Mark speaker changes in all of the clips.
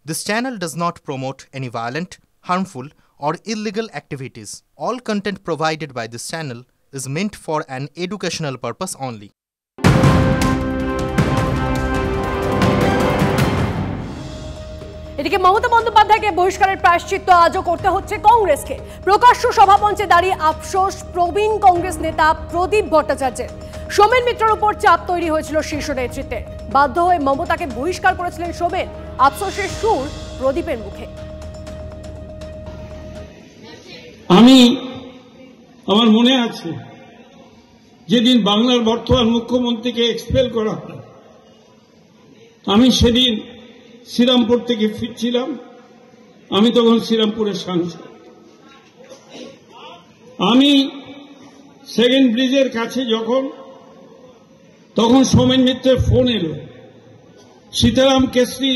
Speaker 1: This channel does not promote any violent, harmful, or illegal activities. All content provided by this channel is meant for an educational purpose only.
Speaker 2: এদিকে মমতা বন্দ্যোপাধ্যায়কে বহিষ্কারের প্রায়শ্চিত্ত আজও করতে হচ্ছে কংগ্রেসকে। প্রকাশ্য সভামঞ্চে দাঁড়িয়ে আফসোস প্রবীণ কংগ্রেস নেতা প্রদীপ ভট্টাচার্যের। সোমেন মিত্রের উপর চাপ তৈরি হয়েছিল শীর্ষ নেতৃত্বে, বাধ্য হয়ে মমতাকে বহিষ্কার করেছিলেন সোমেন। আফসোসের সুর প্রদীপের মুখে।
Speaker 3: আমার মনে আছে যেদিন বাংলার বর্তমান মুখ্যমন্ত্রীকে এক্সপেল করা হয়, আমি সেদিন শ্রীরামপুর থেকে ফিরছিলাম। আমি তখন শ্রীরামপুরের সাংসদ। আমি সেকেন্ড ব্রিজের কাছে তখন সোমেন মিত্রের ফোন এলো। সীতারাম কেশরী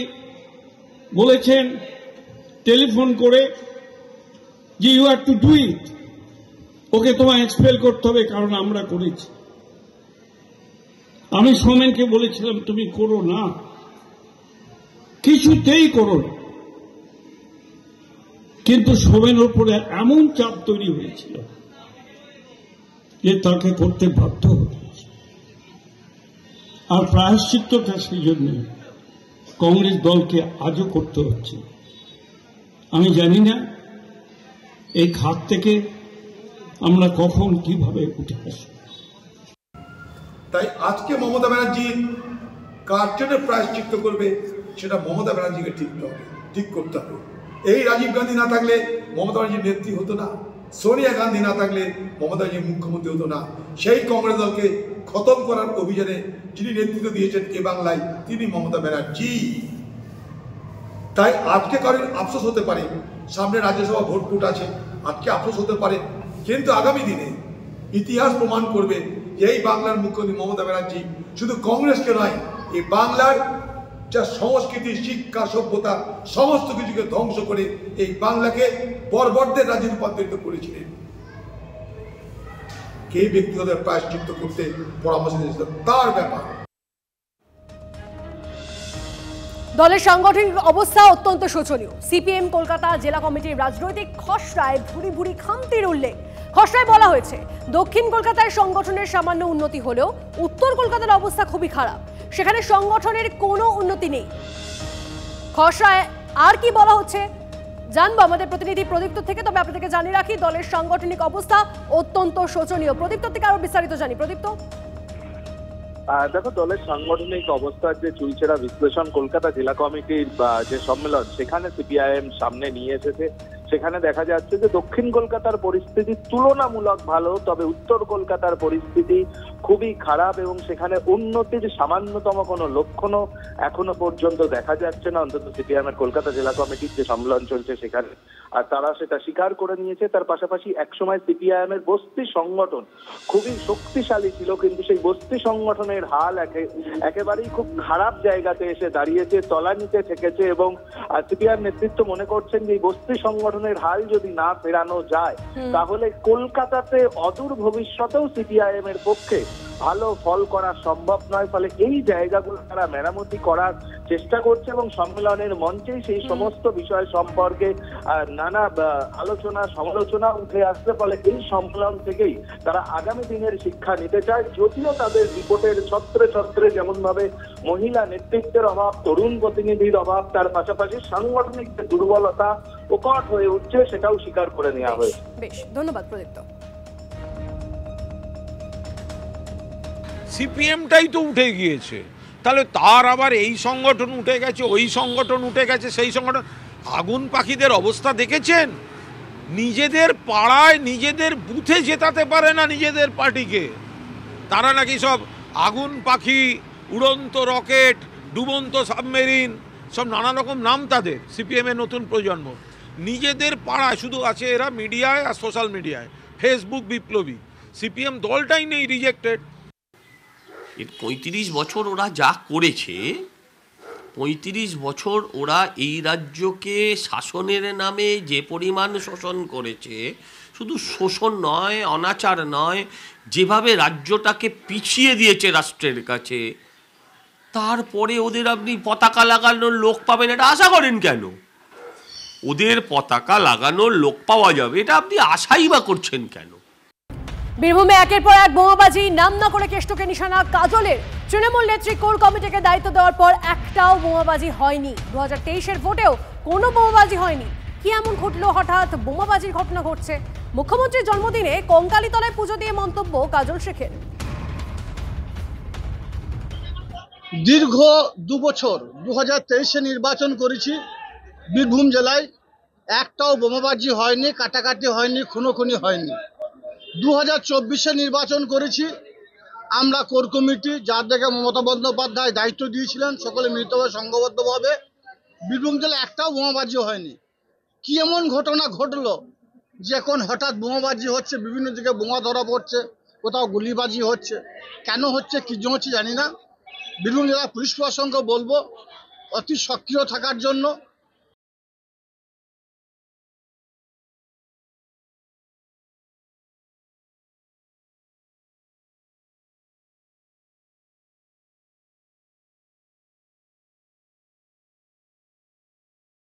Speaker 3: বলেছেন টেলিফোন করে যে you have to do it, okay তোমায় এক্সপেল করতে হবে কারণ আমরা করেছি। আমি সোমেনকে বলেছিলাম তুমি করো না, কিছুতেই করো না। কিন্তু সোমেনের উপরে এমন চাপ তৈরি হয়েছিল যে তাকে করতে বাধ্য হয়েছে। আর প্রায়শ্চিত্তটা সেই জন্য কংগ্রেস দলকে আজও করতে হচ্ছে। আমি জানি না এই খাত থেকে আমরা কখন কিভাবে উঠে আসব।
Speaker 4: তাই আজকে মমতা ব্যানার্জি কার জন্য প্রায়শ্চিত্ত করবে সেটা মমতা ব্যানার্জিকে ঠিক করতে হবে। এই রাজীব গান্ধী না থাকলে মমতা ব্যানার্জির নেত্রী হতো না, সোনিয়া গান্ধী না থাকলে মমতা ব্যানার্জি মুখ্যমন্ত্রী হতো না। সেই কংগ্রেস দলকে খতম করার অভিযানে যিনি নেতৃত্ব দিয়েছেন এ বাংলায় তিনি মমতা ব্যানার্জি। তাই আজকে কারণ আফসোস হতে পারে, সামনে রাজ্যসভা ভোট আছে, আজকে আফসোস হতে পারে, কিন্তু আগামী দিনে ইতিহাস প্রমাণ করবে যে এই বাংলার মুখ্যমন্ত্রী মমতা ব্যানার্জি শুধু কংগ্রেসকে নয়, এই বাংলার যা সংস্কৃতি, শিক্ষা, সভ্যতা সমস্ত কিছুকে ধ্বংস করে এই বাংলাকে বর্বরদের রাজ্যে রূপান্তরিত করেছিলেন। কে ব্যক্তিগত প্রায়শ্চিত্ত করতে পরামর্শ দিয়েছিল তার ব্যাপার।
Speaker 2: দলের সাংগঠনিক অবস্থা অত্যন্ত শোচনীয়। সিপিএম কলকাতা জেলা কমিটির রাজনৈতিক খসড়ায় ভুরি ভুরি খামতির উল্লেখ। খসড়ায় বলা হয়েছে দক্ষিণ কলকাতায় সংগঠনের সামান্য উন্নতি হলেও উত্তর কলকাতার অবস্থা খুবই খারাপ, সেখানে সংগঠনের কোনো উন্নতি নেই। খসড়ায় আর কি বলা হচ্ছে জানবো আমাদের প্রতিনিধি প্রদীপ্ত থেকে। তবে আপনাদেরকে জানিয়ে রাখি দলের সাংগঠনিক অবস্থা অত্যন্ত শোচনীয়। প্রদীপ্ত থেকে আরো বিস্তারিত জানি। প্রদীপ্ত,
Speaker 5: দেখো, দলের সাংগঠনিক অবস্থার যে চুলচেরা বিশ্লেষণ কলকাতা জেলা কমিটির যে সম্মেলন সেখানে সিপিআইএম সামনে নিয়ে এসেছে, সেখানে দেখা যাচ্ছে যে দক্ষিণ কলকাতার পরিস্থিতি তুলনামূলক ভালো, তবে উত্তর কলকাতার পরিস্থিতি খুবই খারাপ এবং সেখানে উন্নতির সামান্যতম কোনো লক্ষণও এখনো পর্যন্ত দেখা যাচ্ছে না। অন্তত সিপিআইএম এর কলকাতা জেলা কমিটির যে সম্মেলন চলছে সেখানে আর তারা সেটা স্বীকার করে নিয়েছে। তার পাশাপাশি একসময় সিপিআইএম এর বস্তি সংগঠন খুবই শক্তিশালী ছিল, কিন্তু সেই বস্তি সংগঠনের হাল একেবারেই খুব খারাপ জায়গাতে এসে দাঁড়িয়েছে, তলানিতে ঠেকেছে এবং সিপিআইএম নেতৃত্ব মনে করছেন যে এই বস্তি সংগঠনের হাল যদি না ফেরানো যায় তাহলে কলকাতাতে অদূর ভবিষ্যতেও সিপিআইএম এর পক্ষে ভালো ফল করা সম্ভব নয়। ফলে এই জায়গাগুলো তারা মেরামতি করার চেষ্টা করছে এবং সম্মেলনের মঞ্চেই সেই সমস্ত বিষয় সম্পর্কে নানা আলোচনা সমালোচনা উঠে আসছে। ফলে এই সম্মেলন থেকেই তারা আগামী দিনের শিক্ষা নিতে চায়। যদিও তাদের রিপোর্টের ছত্রে ছত্রে যেমন ভাবে মহিলা নেতৃত্বের অভাব, তরুণ প্রতিনিধির অভাব, তার পাশাপাশি সাংগঠনিক যে দুর্বলতা প্রকট হয়ে উঠছে সেটাও স্বীকার করে নেওয়া হয়েছে।
Speaker 2: বেশ, ধন্যবাদ প্রদীপ্ত।
Speaker 6: সিপিএমটাই তো উঠে গিয়েছে, তাহলে তার আবার এই সংগঠন উঠে গেছে, ওই সংগঠন উঠে গেছে, সেই সংগঠন। আগুন পাখিদের অবস্থা দেখেছেন? নিজেদের পাড়ায় নিজেদের বুথে জেতাতে পারে না নিজেদের পার্টিকে। তারা নাকি সব আগুন পাখি, উড়ন্ত রকেট, ডুবন্ত সাবমেরিন, সব নানা রকম নাম তাদের। সিপিএমের নতুন প্রজন্ম নিজেদের পাড়ায় শুধু আছে এরা মিডিয়ায় আর সোশ্যাল মিডিয়ায়, ফেসবুক বিপ্লবী। সিপিএম দলটাই নেই, রিজেক্টেড।
Speaker 7: 35 বছর ওরা যা করেছে, 35 বছর ওরা এই রাজ্যকে শাসনের নামে যে পরিমাণ শোষণ করেছে, শুধু শোষণ নয়, অনাচার নয়, যেভাবে রাজ্যটাকে পিছিয়ে দিয়েছে রাষ্ট্রের কাছে, তারপরে ওদের আপনি পতাকা লাগানোর লোক পাবেন এটা আশা করেন কেন? ওদের পতাকা লাগানোর লোক পাওয়া যাবে এটা আপনি আশাই বা করছেন কেন?
Speaker 2: বীরভূমে একের পর এক বোমাবাজি, নাম না করে কেষ্টকে নিশানা কাজলের। তৃণমূল নেত্রী কোর কমিটিকে দায়িত্ব দেওয়ার পর একটাও বোমাবাজি হয়নি। 2023-এর ভোটেও কোনো বোমাবাজি হয়নি। কি এমন ঘটলো হঠাৎ বোমাবাজির ঘটনা ঘটছে? মুখ্যমন্ত্রীর জন্মদিনে কঙ্কালীতলায় পুজো দিয়ে মন্তব্য কাজল শেখের।
Speaker 8: দীর্ঘ 2 বছর 2023-এ নির্বাচন করেছি, বীরভূম জেলায় একটাও বোমাবাজি হয়নি, কাটাকাটি হয়নি, খুনোখুনি হয়নি। 2024-এ নির্বাচন করেছি আমরা কোর কমিটি, যার দেখে মমতা বন্দ্যোপাধ্যায় দায়িত্ব দিয়েছিলেন, সকলে মিলিতভাবে সংঘবদ্ধভাবে। বীরভূম জেলায় একটাও বোমাবাজি হয়নি। কি এমন ঘটনা ঘটলো যে এখন হঠাৎ বোমাবাজি হচ্ছে, বিভিন্ন দিকে বোমা ধরা পড়ছে, কোথাও গুলিবাজি হচ্ছে? কেন হচ্ছে, কি হচ্ছে জানি না। বীরভূম জেলা পুলিশ প্রশাসনকে বলবো অতি সক্রিয় থাকার জন্য।